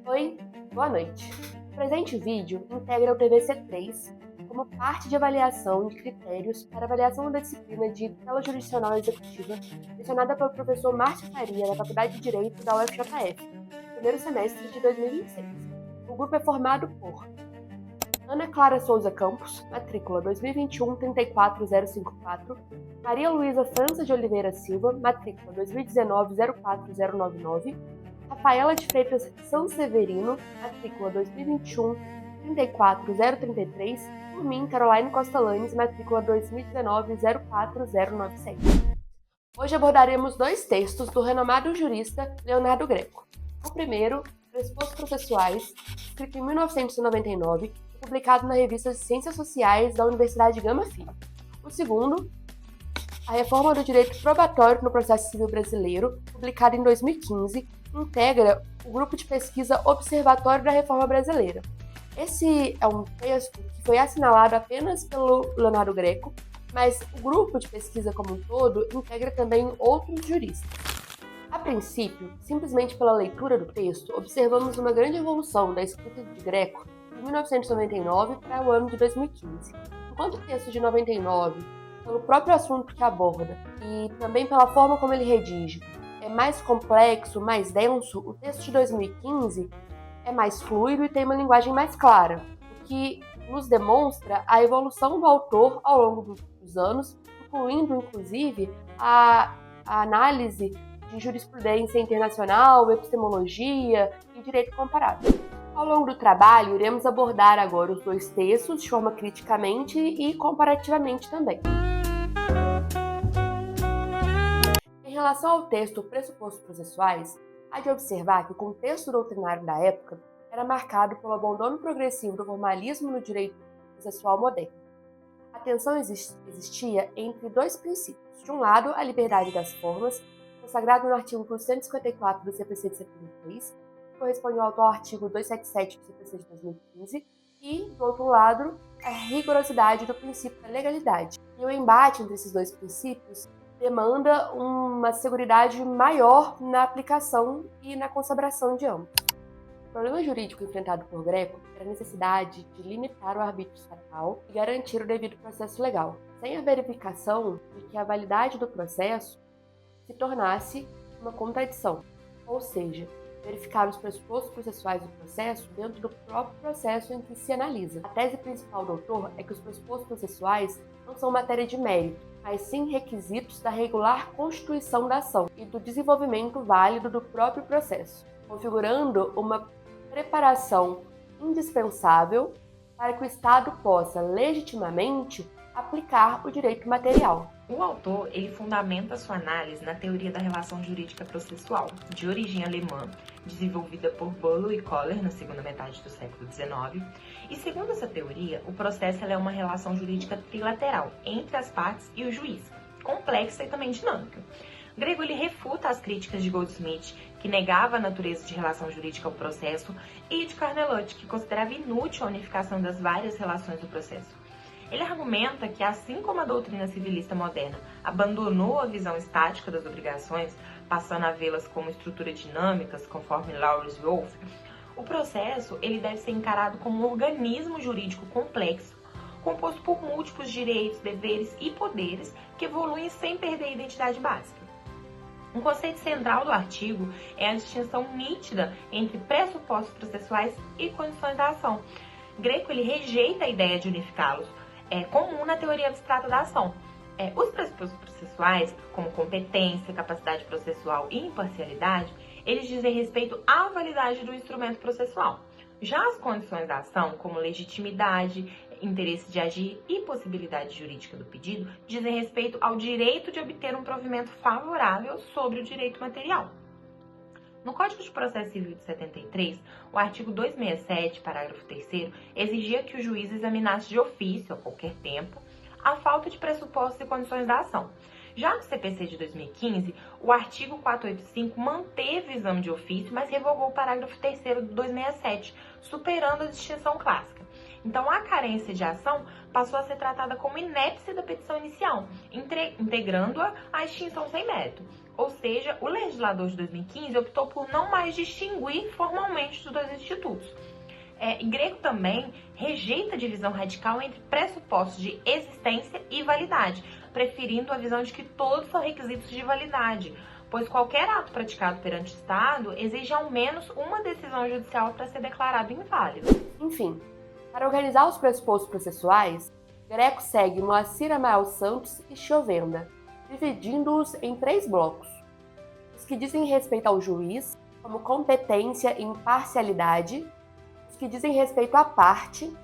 Oi, boa noite. O presente vídeo integra o TVC3 como parte de avaliação de critérios para avaliação da disciplina de tutela jurisdicional executiva, lecionada pelo professor Márcio Faria, da Faculdade de Direito da UFJF, primeiro semestre de 2026. O grupo é formado por Ana Clara Souza Campos, matrícula 2021-34054, Maria Luísa França de Oliveira Silva, matrícula 2019-04099, Rafaela de Freitas Sanseverino, matrícula 2021-34033, por mim, Caroline Costa Lanes, matrícula 2019-04097. Hoje abordaremos dois textos do renomado jurista Leonardo Greco. O primeiro, Pressupostos Processuais, escrito em 1999, e publicado na revista de Ciências Sociais da Universidade Gama Filho. O segundo, A Reforma do Direito Probatório no Processo Civil Brasileiro, publicado em 2015, integra o grupo de pesquisa Observatório da Reforma Brasileira. Esse é um texto que foi assinalado apenas pelo Leonardo Greco, mas o grupo de pesquisa como um todo integra também outros juristas. A princípio, simplesmente pela leitura do texto, observamos uma grande evolução da escrita de Greco de 1999 para o ano de 2015. Enquanto o texto de 99, pelo próprio assunto que aborda e também pela forma como ele redige, é mais complexo, mais denso, o texto de 2015 é mais fluido e tem uma linguagem mais clara, o que nos demonstra a evolução do autor ao longo dos anos, incluindo, inclusive, a análise de jurisprudência internacional, epistemologia e direito comparado. Ao longo do trabalho, iremos abordar agora os dois textos de forma criticamente e comparativamente também. Em relação ao texto Pressupostos Processuais, há de observar que o contexto doutrinário da época era marcado pelo abandono progressivo do formalismo no direito processual moderno. A tensão existia entre dois princípios. De um lado, a liberdade das formas, consagrado no artigo 154 do CPC de 73, que corresponde ao atual artigo 277 do CPC de 2015, e, do outro lado, a rigorosidade do princípio da legalidade. E o embate entre esses dois princípios demanda uma seguridade maior na aplicação e na consagração de ambos. O problema jurídico enfrentado por Greco era a necessidade de limitar o arbítrio estatal e garantir o devido processo legal, sem a verificação de que a validade do processo se tornasse uma contradição, ou seja, verificar os pressupostos processuais do processo dentro do próprio processo em que se analisa. A tese principal do autor é que os pressupostos processuais não são matéria de mérito, mas sim requisitos da regular constituição da ação e do desenvolvimento válido do próprio processo, configurando uma preparação indispensável para que o Estado possa legitimamente aplicar o direito material. O autor, ele fundamenta sua análise na teoria da relação jurídica processual, de origem alemã, desenvolvida por Boileau e Kohler na segunda metade do século XIX. E segundo essa teoria, o processo é uma relação jurídica trilateral entre as partes e o juiz, complexa e também dinâmica. Greco ele refuta as críticas de Goldsmith, que negava a natureza de relação jurídica ao processo, e de Carnelot, que considerava inútil a unificação das várias relações do processo. Ele argumenta que, assim como a doutrina civilista moderna abandonou a visão estática das obrigações, passando a vê-las como estruturas dinâmicas, conforme Lawrence Wolff, o processo ele deve ser encarado como um organismo jurídico complexo, composto por múltiplos direitos, deveres e poderes que evoluem sem perder a identidade básica. Um conceito central do artigo é a distinção nítida entre pressupostos processuais e condições da ação. Greco ele rejeita a ideia de unificá-los, comum na teoria abstrata da ação. Os pressupostos processuais, como competência, capacidade processual e imparcialidade, eles dizem respeito à validade do instrumento processual. Já as condições da ação, como legitimidade, interesse de agir e possibilidade jurídica do pedido, dizem respeito ao direito de obter um provimento favorável sobre o direito material. No Código de Processo Civil de 73, o artigo 267, parágrafo 3º, exigia que o juiz examinasse de ofício, a qualquer tempo, a falta de pressupostos e condições da ação. Já no CPC de 2015, o artigo 485 manteve o exame de ofício, mas revogou o parágrafo 3º do 267, superando a distinção clássica. Então, a carência de ação passou a ser tratada como inépcia da petição inicial, integrando-a à extinção sem mérito. Ou seja, o legislador de 2015 optou por não mais distinguir formalmente os dois institutos. Greco também rejeita a divisão radical entre pressupostos de existência e validade, preferindo a visão de que todos são requisitos de validade, pois qualquer ato praticado perante o Estado exige ao menos uma decisão judicial para ser declarado inválido. Enfim, para organizar os pressupostos processuais, Greco segue Moacir Amaral Santos e Chiovenda, dividindo-os em 3 blocos. Os que dizem respeito ao juiz, como competência e imparcialidade, os que dizem respeito à parte,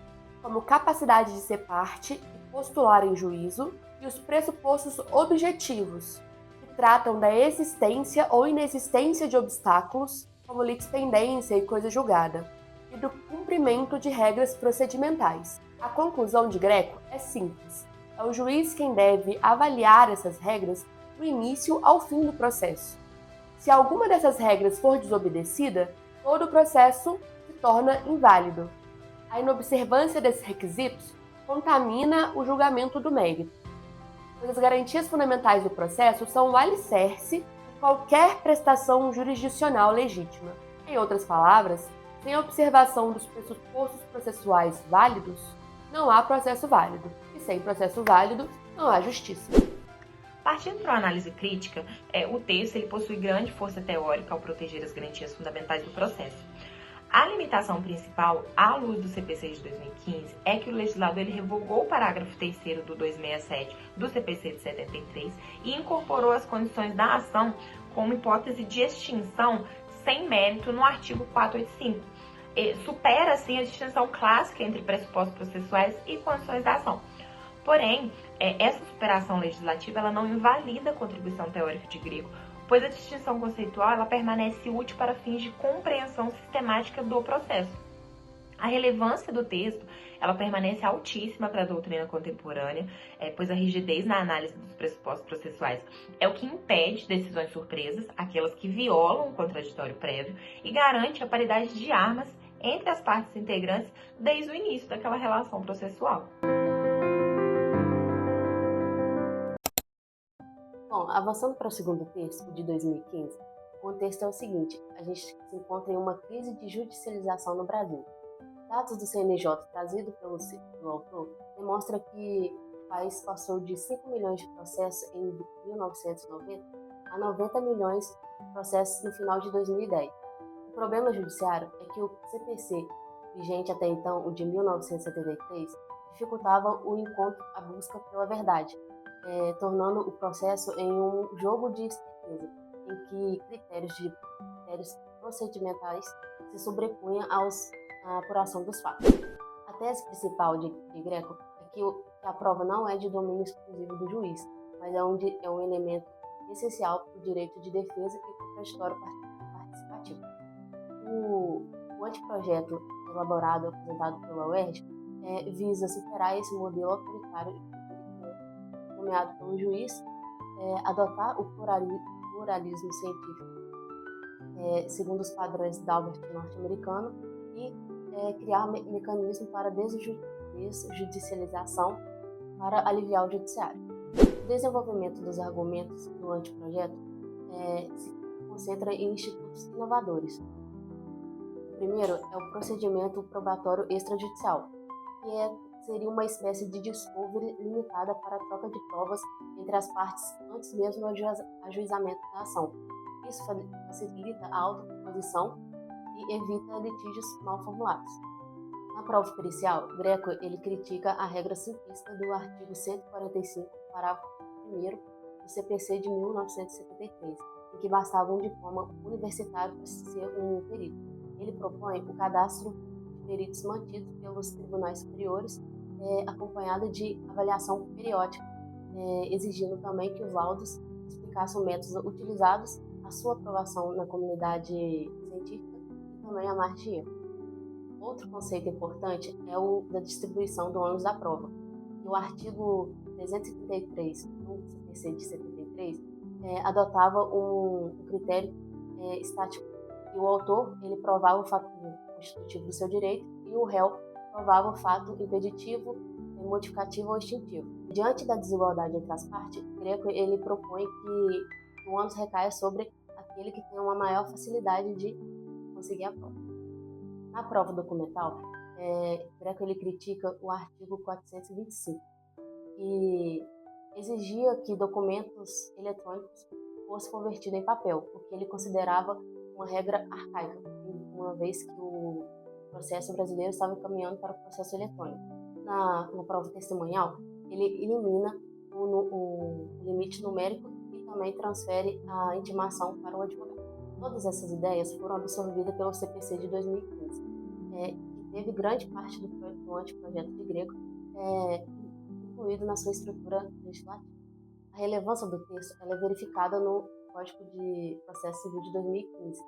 como capacidade de ser parte e postular em juízo, e os pressupostos objetivos, que tratam da existência ou inexistência de obstáculos, como litispendência e coisa julgada, e do cumprimento de regras procedimentais. A conclusão de Greco é simples. É o juiz quem deve avaliar essas regras do início ao fim do processo. Se alguma dessas regras for desobedecida, todo o processo se torna inválido. A inobservância desses requisitos contamina o julgamento do mérito, pois as garantias fundamentais do processo são o alicerce de qualquer prestação jurisdicional legítima. Em outras palavras, sem a observação dos pressupostos processuais válidos, não há processo válido, e sem processo válido, não há justiça. Partindo para uma análise crítica, o texto ele possui grande força teórica ao proteger as garantias fundamentais do processo. A limitação principal, à luz do CPC de 2015, é que o legislador ele revogou o parágrafo 3º do 267 do CPC de 73 e incorporou as condições da ação como hipótese de extinção sem mérito no artigo 485. Supera, assim, a distinção clássica entre pressupostos processuais e condições da ação. Porém, essa superação legislativa ela não invalida a contribuição teórica de Greco, pois a distinção conceitual ela permanece útil para fins de compreensão sistemática do processo. A relevância do texto ela permanece altíssima para a doutrina contemporânea, pois a rigidez na análise dos pressupostos processuais é o que impede decisões surpresas, aquelas que violam o contraditório prévio, e garante a paridade de armas entre as partes integrantes desde o início daquela relação processual. Bom, avançando para o segundo texto, de 2015, o contexto é o seguinte: a gente se encontra em uma crise de judicialização no Brasil. Dados do CNJ trazidos pelo autor demonstram que o país passou de 5 milhões de processos em 1990 a 90 milhões de processos no final de 2010. O problema judiciário é que o CPC, vigente até então, o de 1973, dificultava o encontro, a busca pela verdade, tornando o processo em um jogo de certeza, em que critérios procedimentais se sobrepunham à apuração dos fatos. A tese principal de Greco é que a prova não é de domínio exclusivo do juiz, mas é um elemento essencial para o direito de defesa e contraditório participativo. O anteprojeto elaborado e apresentado pela UERJ visa superar esse modelo autoritário nomeado pelo juiz, adotar o pluralismo científico segundo os padrões da Albert norte-americano e criar mecanismo para desjudicialização para aliviar o judiciário. O desenvolvimento dos argumentos do anteprojeto se concentra em institutos inovadores. O primeiro é o procedimento probatório extrajudicial, que seria uma espécie de discovery limitada para a troca de provas entre as partes antes mesmo do ajuizamento da ação. Isso facilita a autocomposição e evita litígios mal formulados. Na prova pericial, Greco ele critica a regra simplista do artigo 145, parágrafo 1º do CPC de 1973, em que bastava um diploma universitário para ser um perito. Ele propõe o cadastro de peritos mantidos pelos tribunais superiores, acompanhado de avaliação periódica, exigindo também que os laudos explicassem os métodos utilizados, a sua aprovação na comunidade científica e também a margem de erro. Outro conceito importante é o da distribuição do ônus da prova. O artigo 333 do CPC de 73 adotava um critério estático, e o autor ele provava o fato constitutivo do seu direito e o réu provava o fato impeditivo, modificativo ou extintivo. Diante da desigualdade entre as partes, Greco ele propõe que o ônus recai sobre aquele que tem uma maior facilidade de conseguir a prova. Na prova documental, Greco ele critica o artigo 425, que exigia que documentos eletrônicos fossem convertidos em papel, o que ele considerava uma regra arcaica, uma vez que o processo brasileiro estava caminhando para o processo eletrônico. Na prova testemunhal, ele elimina o limite numérico e também transfere a intimação para o advogado. Todas essas ideias foram absorvidas pelo CPC de 2015, que teve grande parte do anteprojeto de Greco incluído na sua estrutura legislativa. A relevância do texto é verificada no Código de Processo Civil de 2015.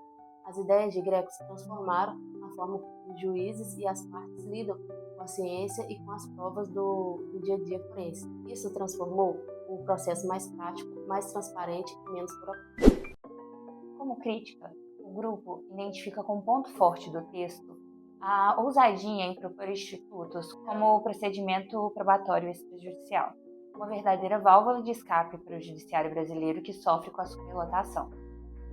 As ideias de Greco se transformaram na forma como os juízes e as partes lidam com a ciência e com as provas do dia a dia forense. Isso transformou o processo mais prático, mais transparente e menos burocrático. Como crítica, o grupo identifica como ponto forte do texto a ousadia em propor institutos como o procedimento probatório extrajudicial, uma verdadeira válvula de escape para o judiciário brasileiro que sofre com a superlotação.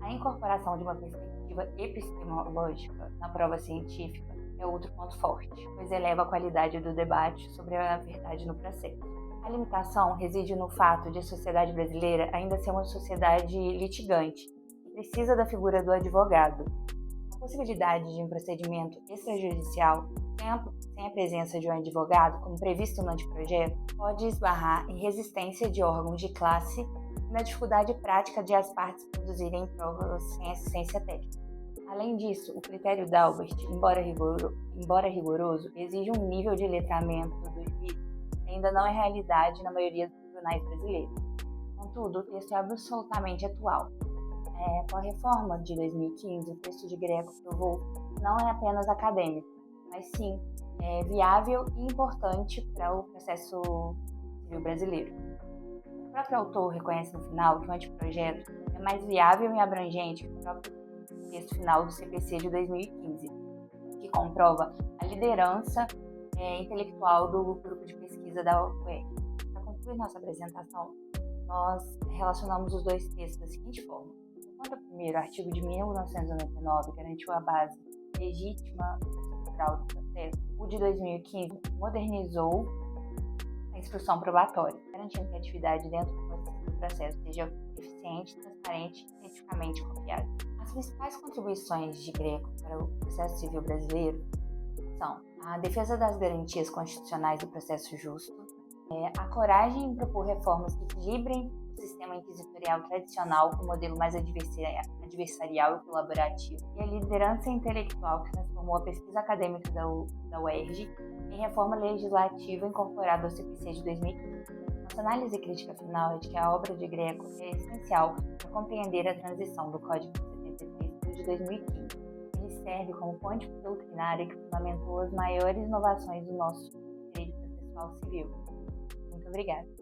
A incorporação de uma perspectiva epistemológica na prova científica é outro ponto forte, pois eleva a qualidade do debate sobre a verdade no processo. A limitação reside no fato de a sociedade brasileira ainda ser uma sociedade litigante, que precisa da figura do advogado. A possibilidade de um procedimento extrajudicial sem a presença de um advogado, como previsto no anteprojeto, pode esbarrar em resistência de órgãos de classe e na dificuldade prática de as partes produzirem provas sem assistência técnica. Além disso, o critério Daubert, embora rigoroso, exige um nível de letramento do juiz que ainda não é realidade na maioria dos tribunais brasileiros. Contudo, o texto é absolutamente atual. Com a reforma de 2015, o texto de Greco provou que não é apenas acadêmico, mas sim viável e importante para o processo civil brasileiro. O próprio autor reconhece no final que o anteprojeto é mais viável e abrangente que o próprio texto final do CPC de 2015, que comprova a liderança intelectual do grupo de pesquisa da UERJ. Para concluir nossa apresentação, nós relacionamos os dois textos da seguinte forma. Enquanto o primeiro artigo de 1999 garantiu a base legítima estrutural do processo, o de 2015 modernizou a instrução probatória, garantindo que a atividade dentro do processo seja eficiente, transparente e cientificamente confiável. As principais contribuições de Greco para o processo civil brasileiro são a defesa das garantias constitucionais do processo justo, a coragem em propor reformas que equilibrem o sistema inquisitorial tradicional com um modelo mais adversarial e colaborativo, e a liderança intelectual que transformou a pesquisa acadêmica da UERJ em reforma legislativa incorporada ao CPC de 2015. Nossa análise crítica final é de que a obra de Greco é essencial para compreender a transição do Código 73 de 2015. Ele serve como ponte doutrinária que fundamentou as maiores inovações do nosso direito processual civil. Muito obrigada.